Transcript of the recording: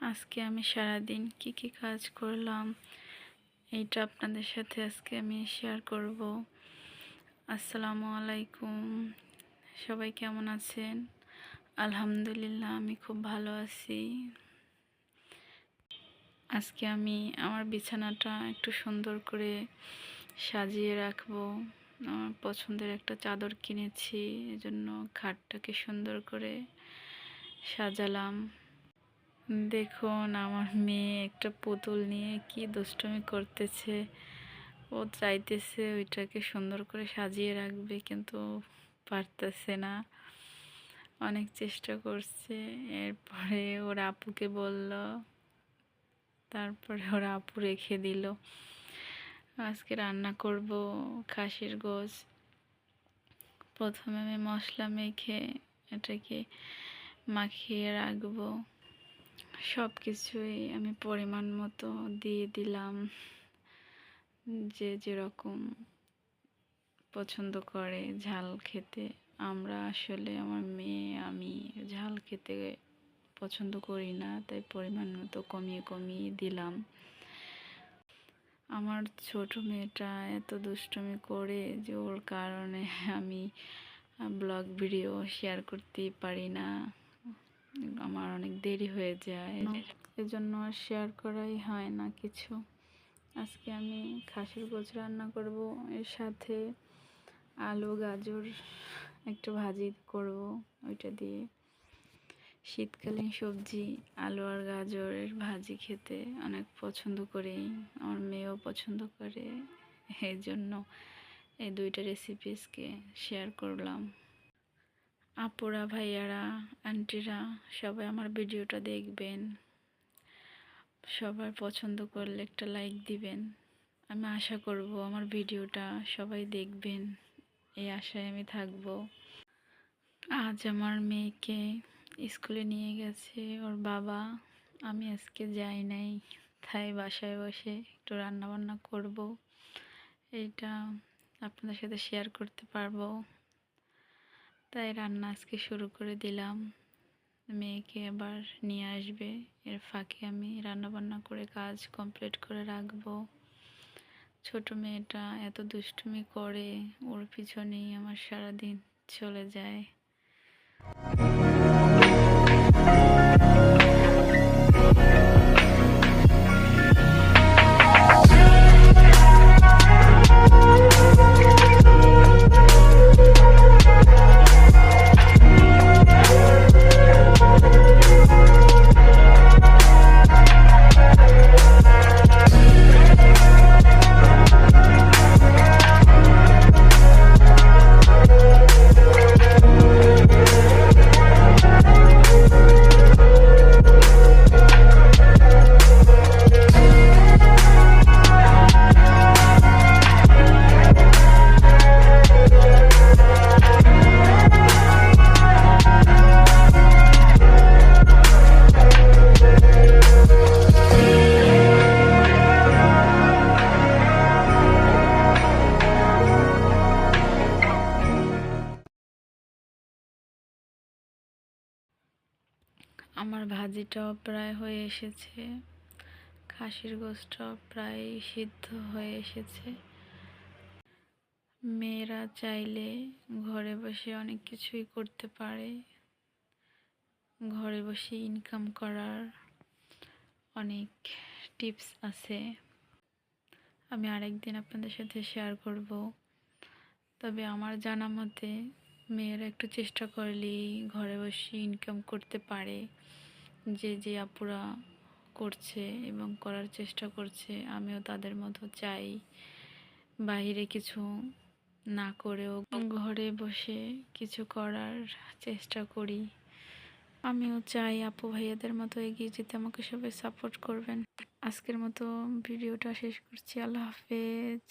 আজকে আমি সারাদিন কি কাজ করলাম এইটা আপনাদের সাথে আজকে আমি শেয়ার করব। আসসালামু আলাইকুম, সবাই কেমন আছেন? আলহামদুলিল্লাহ, আমি খুব ভালো আছি। আজকে আমি আমার বিছানাটা একটু সুন্দর করে সাজিয়ে রাখবো। আমার পছন্দের একটা চাদর কিনেছি, এজন্য খাটটাকে সুন্দর করে সাজালাম। দেখুন, আমার মেয়ে একটা পুতুল নিয়ে কি দুষ্টুমি করতেছে। ও চাইতেছে ওইটাকে সুন্দর করে সাজিয়ে রাখবে, কিন্তু পারতেছে না। অনেক চেষ্টা করছে, এরপরে ওর আপুকে বলল, তারপরে ওর আপু রেখে দিল। আজকে রান্না করব খাসির গোশত। প্রথমে আমি মশলা মেখে এটাকে মাখিয়ে রাখবো। সব কিছুই আমি পরিমাণ মতো দিয়ে দিলাম, যে যেরকম পছন্দ করে ঝাল খেতে। আমরা আসলে আমার মেয়ে আমি ঝাল খেতে পছন্দ করি না, তাই পরিমাণ মতো কমিয়ে দিলাম। আমার ছোট মেয়েটা এত দুষ্টুমি করে যে ওর কারণে আমি ব্লগ ভিডিও শেয়ার করতেই পারি না, আমার অনেক দেরি হয়ে যায়, এজন্য আর শেয়ার করাই হয় না কিছু। আজকে আমি খাসির গোশত রান্না করব, এর সাথে আলু গাজর একটু ভাজি করব। ওইটা দিয়ে শীতকালীন সবজি আলু আর গাজরের ভাজি খেতে অনেক পছন্দ করি, আমার মেয়েও পছন্দ করে। এই জন্য এই দুইটা রেসিপিসকে শেয়ার করলাম। আপুরা, ভাইয়ারা, আন্টিরা সবাই আমার ভিডিওটা দেখবেন। সবার পছন্দ করলে একটা লাইক দিবেন। আমি আশা করব আমার ভিডিওটা সবাই দেখবেন, এই আশায় আমি থাকব। আজ আমার মেয়েকে স্কুলে নিয়ে গেছে ওর বাবা, আমি আজকে যাই নাই, তাই বাসায় বসে একটু রান্না বান্না করব, এইটা আপনাদের সাথে শেয়ার করতে পারবো। তাই রান্না আজকে শুরু করে দিলাম। মেয়েকে আবার নিয়ে আসবে, এর ফাঁকে আমি রান্না বান্না করে কাজ কমপ্লিট করে রাখবো। ছোট মেয়েটা এত দুষ্টুমি করে, ওর পিছনেই আমার সারাদিন চলে যায়। আমার ভাজিটাও প্রায় হয়ে এসেছে, খাসির গোশতটাও প্রায় সিদ্ধ হয়ে এসেছে। মেয়েরা চাইলে ঘরে বসে অনেক কিছুই করতে পারে, ঘরে বসে ইনকাম করার অনেক টিপস আছে, আমি আরেকদিন আপনাদের সাথে শেয়ার করব। তবে আমার জানা মতে মেয়েরা একটু চেষ্টা করলেই ঘরে বসে ইনকাম করতে পারে। যে আপুরা করছে এবং করার চেষ্টা করছে, আমিও তাদের মতো চাই বাইরে কিছু না করেও ঘরে বসে কিছু করার চেষ্টা করি। আমিও চাই আপু ভাইয়াদের মতো এগিয়ে যেতে, আমাকে সবাই সাপোর্ট করবেন। আজকের মতো ভিডিওটা শেষ করছি, আল্লাহ হাফেজ।